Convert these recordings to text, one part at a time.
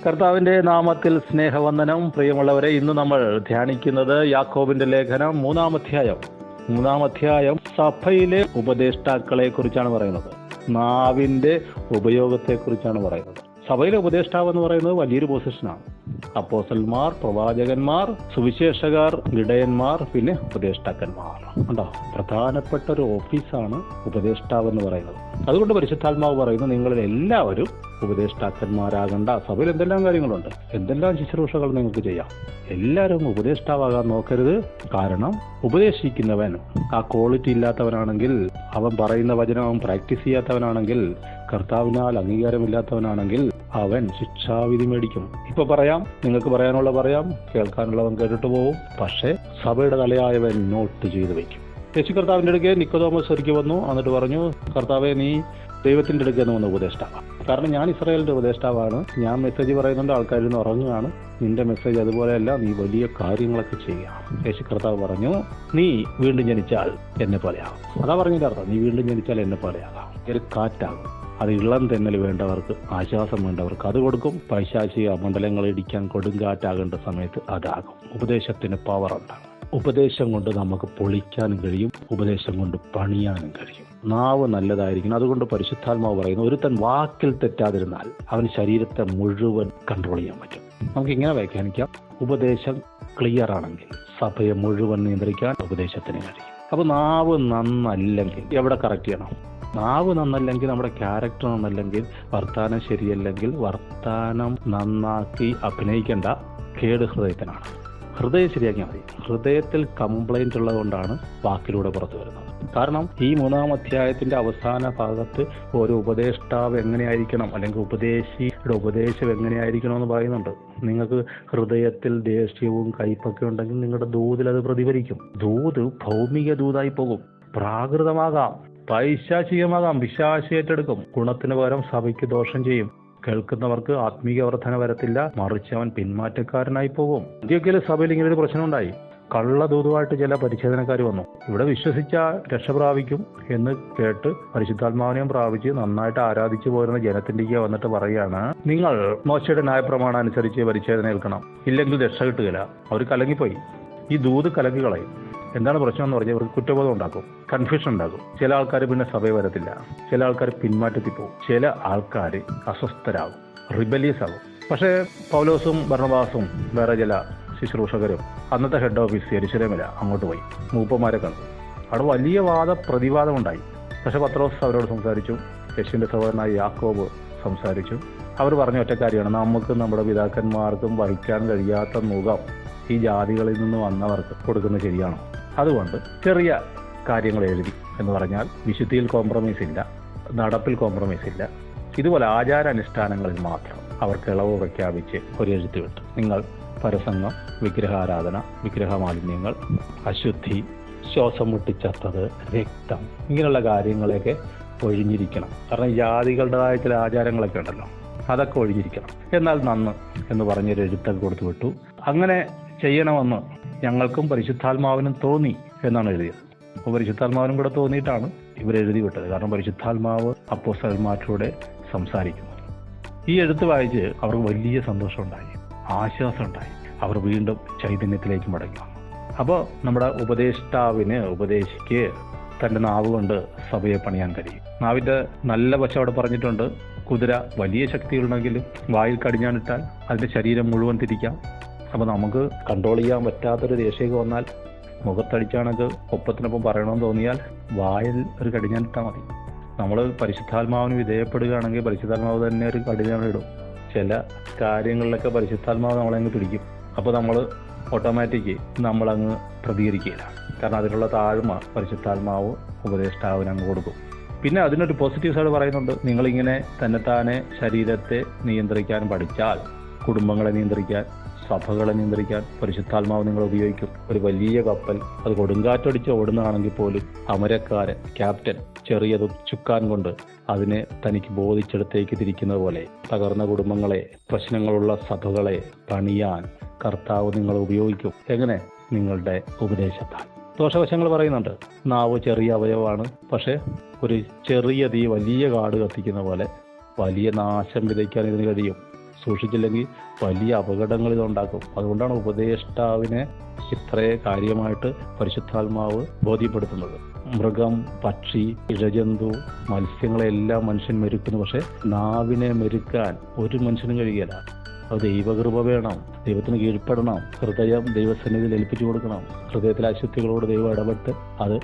കർത്താവിന്റെ നാമത്തിൽ സ്നേഹവന്ദനം. പ്രിയമുള്ളവരെ, ഇന്ന് നമ്മൾ ധ്യാനിക്കുന്നത് യാക്കോബിന്റെ ലേഖനം 3-ാം അധ്യായം സഭയിലെ ഉപദേഷ്ടാക്കളെ കുറിച്ചാണ് പറയുന്നത്. നാവിന്റെ ഉപയോഗത്തെ കുറിച്ചാണ് പറയുന്നത്. സഭയിലെ ഉപദേഷ്ടാവ് എന്ന് പറയുന്നത് വലിയൊരു പൊസിഷനാണ്. അപ്പോസ്തലന്മാർ, പ്രവാചകന്മാർ, സുവിശേഷകർ, ഇടയന്മാർ, പിന്നെ ഉപദേഷ്ടാക്കന്മാർ. ഉണ്ടോ? പ്രധാനപ്പെട്ട ഒരു ഓഫീസാണ് ഉപദേഷ്ടാവ് എന്ന് പറയുന്നത്. അതുകൊണ്ട് പരിശുദ്ധാത്മാവ് പറയുന്നു, നിങ്ങളിൽ എല്ലാവരും ഉപദേഷ്ടാക്കന്മാരാകണ്ട. സഭയിൽ എന്തെല്ലാം കാര്യങ്ങളുണ്ട്, എന്തെല്ലാം ശുശ്രൂഷകൾ നിങ്ങൾക്ക് ചെയ്യാം. എല്ലാവരും ഉപദേഷ്ടാവാകാൻ നോക്കരുത്. കാരണം ഉപദേശിക്കുന്നവൻ ആ ക്വാളിറ്റി ഇല്ലാത്തവനാണെങ്കിൽ, അവൻ പറയുന്ന വചനം അവൻ പ്രാക്ടീസ് ചെയ്യാത്തവനാണെങ്കിൽ, കർത്താവിനാൽ അംഗീകാരമില്ലാത്തവനാണെങ്കിൽ അവൻ ശിക്ഷാവിധി മേടിക്കും. ഇപ്പൊ പറയാം, നിങ്ങൾക്ക് പറയാനുള്ള പറയാം, കേൾക്കാനുള്ളവൻ കേട്ടിട്ട് പോവും. പക്ഷേ സഭയുടെ തലയായവൻ നോട്ട് ചെയ്ത് വയ്ക്കും. യേശു കർത്താവിന്റെ അടുക്കെ നിക്കോദോമസ് ഒരിക്കൽ വന്നു. എന്നിട്ട് പറഞ്ഞു, കർത്താവെ, നീ ദൈവത്തിന്റെ അടുക്കൽ നിന്ന് വന്ന ഉപദേഷ്ടാവാണ്. കാരണം ഞാൻ ഇസ്രായേലിന്റെ ഉപദേഷ്ടാവാണ്. ഞാൻ മെസ്സേജ് പറയുന്നുണ്ട്, ആൾക്കാരിന്ന് ഉറങ്ങുകയാണ്. നിന്റെ മെസ്സേജ് അതുപോലെയല്ല, നീ വലിയ കാര്യങ്ങളൊക്കെ ചെയ്യുക. യേശു കർത്താവ് പറഞ്ഞു, നീ വീണ്ടും ജനിച്ചാൽ എന്നെ പോലെയാകും. അതാ പറഞ്ഞതിന്റെ അർത്ഥം, നീ വീണ്ടും ജനിച്ചാൽ എന്നെ പോലെയാകാം. ഒരു കാറ്റാകും. അത് ഇളം തെന്നൽ വേണ്ടവർക്ക്, ആശ്വാസം വേണ്ടവർക്ക് അത് കൊടുക്കും. പൈശാചിക മണ്ഡലങ്ങൾ ഇടിക്കാൻ കൊടുങ്കാറ്റാകേണ്ട സമയത്ത് അതാകും. ഉപദേശത്തിന് പവർ ഉണ്ടാകും. ഉപദേശം കൊണ്ട് നമുക്ക് പൊളിക്കാനും കഴിയും, ഉപദേശം കൊണ്ട് പണിയാനും കഴിയും. നാവ് നല്ലതായിരിക്കണം. അതുകൊണ്ട് പരിശുദ്ധാത്മാവ് പറയുന്നു, ഒരുത്തൻ വാക്കിൽ തെറ്റാതിരുന്നാൽ അവന് ശരീരത്തെ മുഴുവൻ കൺട്രോൾ ചെയ്യാൻ പറ്റും. നമുക്ക് ഇങ്ങനെ വ്യാഖ്യാനിക്കാം, ഉപദേശം ക്ലിയർ ആണെങ്കിൽ സഭയെ മുഴുവൻ നിയന്ത്രിക്കാൻ ഉപദേശത്തിന് കഴിയും. അപ്പൊ നാവ് നന്നല്ലെങ്കിൽ എവിടെ കറക്റ്റ് ചെയ്യണം? നാവ് നന്നല്ലെങ്കിൽ, നമ്മുടെ ക്യാരക്ടർ നന്നല്ലെങ്കിൽ, വർത്താനം ശരിയല്ലെങ്കിൽ, വർത്താനം നന്നാക്കി അഭിനയിക്കേണ്ട. കേട് ഹൃദയത്തിനാണ്. ഹൃദയം ശരിയാക്കിയാൽ മതി. ഹൃദയത്തിൽ കംപ്ലൈന്റ് ഉള്ളതുകൊണ്ടാണ് വാക്കിലൂടെ പുറത്തു വരുന്നത്. കാരണം ഈ 3-ാം അധ്യായത്തിന്റെ അവസാന ഭാഗത്ത് ഒരു ഉപദേഷ്ടാവ് എങ്ങനെയായിരിക്കണം, അല്ലെങ്കിൽ ഉപദേശിയുടെ ഉപദേശം എങ്ങനെയായിരിക്കണം എന്ന് പറയുന്നുണ്ട്. നിങ്ങൾക്ക് ഹൃദയത്തിൽ ദേഷ്യവും കയ്പൊക്കെ ഉണ്ടെങ്കിൽ നിങ്ങളുടെ ദൂതിൽ അത് പ്രതിഫലിക്കും. ദൂത് ഭൗമിക ദൂതായി പോകും. പ്രാകൃതമാകാം, പൈശാചികമാകാം, പിശാചേറ്റെടുക്കും. ഗുണത്തിന് പകരം സഭയ്ക്ക് ദോഷം ചെയ്യും. കേൾക്കുന്നവർക്ക് ആത്മീയ വർധന വരത്തില്ല, മറിച്ച് അവൻ പിന്മാറ്റക്കാരനായി പോകും. ഇന്ത്യയിലെ സഭയിൽ ഇങ്ങനെ ഒരു പ്രശ്നമുണ്ടായി. കള്ളദൂതുമായിട്ട് ചില പരിച്ഛേദനക്കാർ വന്നു. ഇവിടെ വിശ്വസിച്ച രക്ഷ പ്രാപിക്കും എന്ന് കേട്ട് പരിശുദ്ധാത്മാവിനെയും പ്രാപിച്ച് നന്നായിട്ട് ആരാധിച്ചു പോരുന്ന ജനത്തിൻ്റെ വന്നിട്ട് പറയുകയാണ്, നിങ്ങൾ മോശയുടെ ന്യായപ്രമാണം അനുസരിച്ച് പരിച്ഛേദന ഏൽക്കണം, ഇല്ലെങ്കിൽ രക്ഷ കിട്ടുകയില്ല. അവർ കലങ്ങിപ്പോയി. ഈ ദൂത് കലങ്ങി കളയും. എന്താണ് പ്രശ്നം എന്ന് പറഞ്ഞാൽ അവർക്ക് കുറ്റബോധം ഉണ്ടാക്കും, കൺഫ്യൂഷൻ ഉണ്ടാകും. ചില ആൾക്കാർ പിന്നെ സഭയിൽ വരത്തില്ല, ചില ആൾക്കാർ പിന്മാറ്റത്തിൽ പോകും, ചില ആൾക്കാർ അസ്വസ്ഥരാകും, റിബലിയസ് ആകും. പക്ഷേ പൗലോസും ബർണബാസും വേറെ ചില ശുശ്രൂഷകരും അന്നത്തെ ഹെഡ് ഓഫീസ് യെരുശലേമില്ല, അങ്ങോട്ട് പോയി. മൂപ്പന്മാരെ കണ്ടു. അവിടെ വലിയ പ്രതിവാദം ഉണ്ടായി. പക്ഷെ പത്രോസ് അവരോട് സംസാരിച്ചു. യേശുവിന്റെ സഹോദരനായ യാക്കോബ് സംസാരിച്ചു. അവർ പറഞ്ഞ ഒറ്റ കാര്യമാണ്, നമുക്ക് നമ്മുടെ പിതാക്കന്മാർക്കും വഹിക്കാൻ കഴിയാത്ത മുഖം ഈ ജാതികളിൽ നിന്ന് വന്നവർക്ക് കൊടുക്കുന്നത് ശരിയാണോ? അതുകൊണ്ട് ചെറിയ കാര്യങ്ങൾ എഴുതി എന്ന് പറഞ്ഞാൽ വിശുദ്ധിയിൽ കോംപ്രമൈസ് ഇല്ല, നടപ്പിൽ കോംപ്രമൈസ് ഇല്ല. ഇതുപോലെ ആചാരാനുഷ്ഠാനങ്ങളിൽ മാത്രം അവർക്ക് ഇളവ് പ്രഖ്യാപിച്ച് ഒരു എഴുത്ത് വിട്ടു. നിങ്ങൾ പരസംഗം, വിഗ്രഹാരാധന, വിഗ്രഹമാലിന്യങ്ങൾ, അശുദ്ധി, ശ്വാസം മുട്ടിച്ചത്തത്, രക്തം, ഇങ്ങനെയുള്ള കാര്യങ്ങളെയൊക്കെ ഒഴിഞ്ഞിരിക്കണം. കാരണം ഈ ജാതികളുടേതായ ചില ആചാരങ്ങളൊക്കെ ഉണ്ടല്ലോ, അതൊക്കെ ഒഴിഞ്ഞിരിക്കണം. എന്നാൽ നന്ന് എന്ന് പറഞ്ഞൊരു എഴുത്തൊക്കെ കൊടുത്തു വിട്ടു. അങ്ങനെ ചെയ്യണമെന്ന് ഞങ്ങൾക്കും പരിശുദ്ധാത്മാവിനും തോന്നി എന്നാണ് എഴുതിയത്. അപ്പോൾ പരിശുദ്ധാത്മാവിനും കൂടെ തോന്നിയിട്ടാണ് ഇവരെഴുതി വിട്ടത്. കാരണം പരിശുദ്ധാത്മാവ് അപ്പോസ്തലന്മാരോടെ സംസാരിക്കുന്നു. ഈ എഴുത്ത് വായിച്ച് അവർക്ക് വലിയ സന്തോഷമുണ്ടായി, ആശ്വാസം ഉണ്ടായി. അവർ വീണ്ടും ചൈതന്യത്തിലേക്ക് മടങ്ങി വന്നു. അപ്പോൾ നമ്മുടെ ഉപദേശിക്ക് തൻ്റെ നാവ് കൊണ്ട് സഭയെ പണിയാൻ കഴിയും. നാവിൻ്റെ നല്ല വശം അവിടെ പറഞ്ഞിട്ടുണ്ട്. കുതിര വലിയ ശക്തികളുണ്ടെങ്കിലും വായിൽ കടിഞ്ഞാണിട്ടാൽ അതിൻ്റെ ശരീരം മുഴുവൻ തിരിക്കാം. അപ്പോൾ നമുക്ക് കൺട്രോൾ ചെയ്യാൻ പറ്റാത്തൊരു ദേഷ്യമൊക്കെ വന്നാൽ, മുഖത്തടിച്ചാണത് ഒപ്പത്തിനൊപ്പം പറയണമെന്ന് തോന്നിയാൽ വായിൽ ഒരു കടിഞ്ഞാണിട്ടാൽ മതി. നമ്മൾ പരിശുദ്ധാത്മാവിന് വിധേയപ്പെടുകയാണെങ്കിൽ പരിശുദ്ധാത്മാവ് തന്നെ ഒരു കടിഞ്ഞാണിടും. ചില കാര്യങ്ങളിലൊക്കെ പരിശുദ്ധാത്മാവ് നമ്മളങ്ങ് പിടിക്കും. അപ്പോൾ നമ്മൾ ഓട്ടോമാറ്റിക്ക് നമ്മളങ്ങ് പ്രതികരിക്കുകയില്ല. കാരണം അതിനുള്ള താഴ്മ പരിശുദ്ധാത്മാവ് ഉപദേഷ്ടാവിന് അങ്ങ് കൊടുക്കും. പിന്നെ അതിനൊരു പോസിറ്റീവ് സൈഡ് പറയുന്നുണ്ട്. നിങ്ങളിങ്ങനെ തന്നെത്താനെ ശരീരത്തെ നിയന്ത്രിക്കാൻ പഠിച്ചാൽ കുടുംബങ്ങളെ നിയന്ത്രിക്കാൻ, സഭകളെ നിയന്ത്രിക്കാൻ പരിശുദ്ധാത്മാവ് നിങ്ങൾ ഉപയോഗിക്കും. ഒരു വലിയ കപ്പൽ അത് കൊടുങ്കാറ്റടിച്ച് ഓടുന്നതാണെങ്കിൽ പോലും അമരക്കാരൻ, ക്യാപ്റ്റൻ ചെറിയതും ചുക്കാൻ കൊണ്ട് അതിനെ തനിക്ക് ബോധിച്ചെടുത്തേക്ക് തിരിക്കുന്നത് പോലെ തകർന്ന കുടുംബങ്ങളെ, പ്രശ്നങ്ങളുള്ള സഭകളെ പണിയാൻ കർത്താവ് നിങ്ങൾ ഉപയോഗിക്കും. എങ്ങനെ? നിങ്ങളുടെ ഉപദേശത്താൽ. ദോഷവശങ്ങൾ പറയുന്നുണ്ട്. നാവ് ചെറിയ അവയവമാണ്, പക്ഷെ ഒരു ചെറിയ തീ വലിയ കാട് കത്തിക്കുന്ന പോലെ വലിയ നാശം വിതയ്ക്കാൻ ഇതിന് കഴിയും. സൂക്ഷിച്ചില്ലെങ്കിൽ വലിയ അപകടങ്ങൾ ഇതുണ്ടാക്കും. അതുകൊണ്ടാണ് ഉപദേഷ്ടാവിനെ ഇത്രേ കാര്യമായിട്ട് പരിശുദ്ധാത്മാവ് ബോധ്യപ്പെടുത്തുന്നത്. മൃഗം, പക്ഷി, ഇഴജന്തു, മത്സ്യങ്ങളെല്ലാം മനുഷ്യൻ മെരുക്കുന്നു. പക്ഷെ നാവിനെ മെരുക്കാൻ ഒരു മനുഷ്യനും കഴിയില്ല. അത് ദൈവകൃപ വേണം. ദൈവത്തിന് കീഴ്പ്പെടണം. ഹൃദയം ദൈവസന്നിധിയിൽ ഏൽപ്പിച്ചു കൊടുക്കണം. ഹൃദയത്തിലെ അശുദ്ധികളോട് ദൈവം ഇടപെട്ട് അത്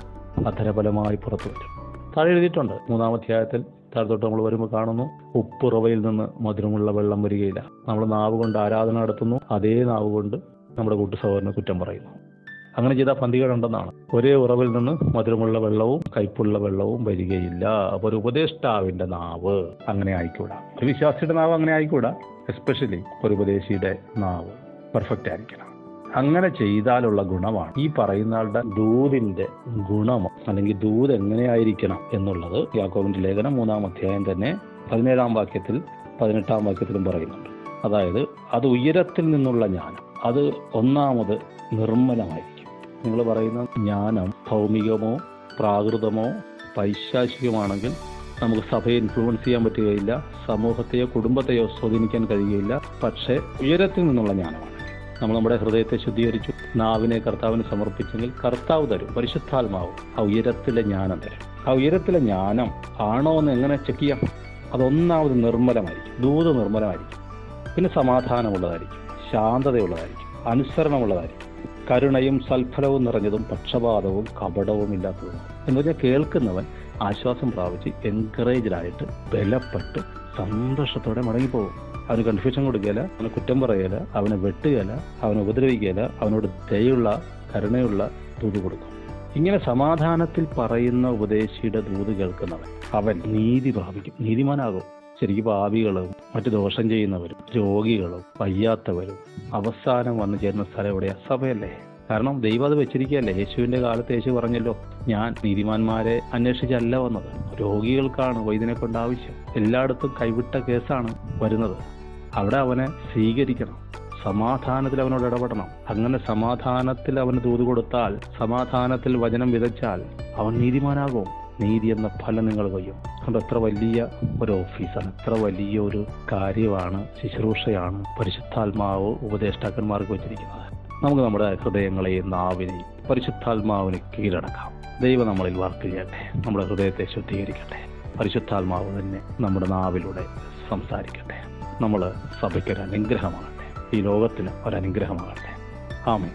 അധരഫലമായി പുറത്തു വരും. താഴെ എഴുതിയിട്ടുണ്ട് 3-ാം അധ്യായത്തിൽ. താഴത്തോട്ട് നമ്മൾ വരുമ്പോൾ കാണുന്നു, ഉപ്പുറവയിൽ നിന്ന് മധുരമുള്ള വെള്ളം വരികയില്ല. നമ്മൾ നാവ് കൊണ്ട് ആരാധന നടത്തുന്നു, അതേ നാവ് കൊണ്ട് നമ്മുടെ കൂട്ടു സഹോദരനെ കുറ്റം പറയുന്നു. അങ്ങനെ ചെയ്താൽ പന്തികേടുണ്ടെന്നാണ്. ഒരേ ഉറവിൽ നിന്ന് മധുരമുള്ള വെള്ളവും കയ്പുള്ള വെള്ളവും വരികയില്ല. അപ്പോൾ ഒരു ഉപദേഷ്ടാവിന്റെ നാവ് അങ്ങനെ ആയിക്കൂടാ. ഒരു വിശ്വാസിയുടെ നാവ് അങ്ങനെ ആയിക്കൂടാ. എസ്പെഷ്യലി ഒരു ഉപദേശിയുടെ നാവ് പെർഫെക്റ്റ് ആയിരിക്കണം. അങ്ങനെ ചെയ്താലുള്ള ഗുണമാണ് ഈ പറയുന്ന ആളുടെ ദൂതിന്റെ ഗുണം, അല്ലെങ്കിൽ ദൂത് എങ്ങനെയായിരിക്കണം എന്നുള്ളത് യാക്കോബിന്റെ ലേഖനം 3-ാം അധ്യായം തന്നെ 17-ാം വാക്യത്തിൽ 18-ാം വാക്യത്തിലും പറയുന്നുണ്ട്. അതായത് അത് ഉയരത്തിൽ നിന്നുള്ള ജ്ഞാനം, അത് ഒന്നാമത് നിർമ്മലമായിരിക്കും. നിങ്ങൾ പറയുന്ന ജ്ഞാനം ഭൗമികമോ പ്രാകൃതമോ പൈശാചികമാണെങ്കിൽ നമുക്ക് സഭയെ ഇൻഫ്ലുവൻസ് ചെയ്യാൻ പറ്റുകയില്ല, സമൂഹത്തെയോ കുടുംബത്തെയോ സ്വാധീനിക്കാൻ കഴിയുകയില്ല. പക്ഷേ ഉയരത്തിൽ നിന്നുള്ള ജ്ഞാനമാണ്. നമ്മൾ നമ്മുടെ ഹൃദയത്തെ ശുദ്ധീകരിച്ചു, നാവിനെ കർത്താവിന് സമർപ്പിച്ചെങ്കിൽ കർത്താവ് തരും, പരിശുദ്ധാത്മാവ് ആ ഉയരത്തിലെ ജ്ഞാനം തരും. ആ ഉയരത്തിലെ ജ്ഞാനം ആണോ എന്ന് എങ്ങനെ ചെക്ക് ചെയ്യാം? അതൊന്നാമത് നിർമ്മലമായിരിക്കും, ദൂത് നിർമ്മലമായിരിക്കും. പിന്നെ സമാധാനമുള്ളതായിരിക്കും, ശാന്തതയുള്ളതായിരിക്കും, അനുസരണമുള്ളതായിരിക്കും, കരുണയും സൽഫലവും നിറഞ്ഞതും പക്ഷപാതവും കപടവും ഇല്ലാത്തതും. എന്ന് പറഞ്ഞാൽ കേൾക്കുന്നവൻ ആശ്വാസം പ്രാപിച്ച് എൻകറേജ്ഡായിട്ട് ബലപ്പെട്ട് സന്തോഷത്തോടെ മടങ്ങിപ്പോകും. അവന് കൺഫ്യൂഷൻ കൊടുക്കുകയില്ല, അവനെ കുറ്റം പറയുകയില്ല, അവനെ വെട്ടുകയില്ല, അവനെ ഉപദ്രവിക്കുകയില്ല, അവനോട് ദയുള്ള കരുണയുള്ള ദൂത് കൊടുക്കും. ഇങ്ങനെ സമാധാനത്തിൽ പറയുന്ന ഉപദേശിയുടെ ദൂത് കേൾക്കുന്നവൻ അവൻ നീതി പ്രാപിക്കും, നീതിമാനാകും. ശരിക്കും പാപികളും മറ്റു ദോഷം ചെയ്യുന്നവരും രോഗികളും വയ്യാത്തവരും അവസാനം വന്നു ചേരുന്ന സ്ഥലം എവിടെയാ? സഭയല്ലേ. കാരണം ദൈവം അത് വെച്ചിരിക്കുകയല്ലേ. യേശുവിന്റെ കാലത്ത് യേശു പറഞ്ഞല്ലോ, ഞാൻ നീതിമാന്മാരെ അന്വേഷിച്ചല്ല വന്നത്, രോഗികൾക്കാണ് വൈദ്യനെ കൊണ്ട് ആവശ്യം. എല്ലായിടത്തും കൈവിട്ട കേസാണ് വരുന്നത്. അവിടെ അവനെ സ്വീകരിക്കണം, സമാധാനത്തിൽ അവനോട് ഇടപെടണം. അങ്ങനെ സമാധാനത്തിൽ അവന് ദൂത് കൊടുത്താൽ, സമാധാനത്തിൽ വചനം വിതച്ചാൽ അവൻ നീതിമാനാകും. നീതി എന്ന ഫലം നിങ്ങൾ കൊയ്യും. അതുകൊണ്ട് എത്ര വലിയ ഒരു ഓഫീസാണ്, എത്ര വലിയ ഒരു കാര്യമാണ്, ശുശ്രൂഷയാണ് പരിശുദ്ധാത്മാവ് ഉപദേഷ്ടാക്കന്മാർക്ക് വെച്ചിരിക്കുന്നത്. നമുക്ക് നമ്മുടെ ഹൃദയങ്ങളെയും നാവിനെയും പരിശുദ്ധാത്മാവിന് കീഴടക്കാം. ദൈവം നമ്മളിൽ വർക്ക് ചെയ്യട്ടെ, നമ്മുടെ ഹൃദയത്തെ ശുദ്ധീകരിക്കട്ടെ. പരിശുദ്ധാത്മാവ് തന്നെ നമ്മുടെ നാവിലൂടെ സംസാരിക്കട്ടെ. നമ്മൾ സഭയ്ക്കൊരു അനുഗ്രഹമാകട്ടെ, ഈ ലോകത്തിന് ഒരനുഗ്രഹമാകട്ടെ. ആമേൻ.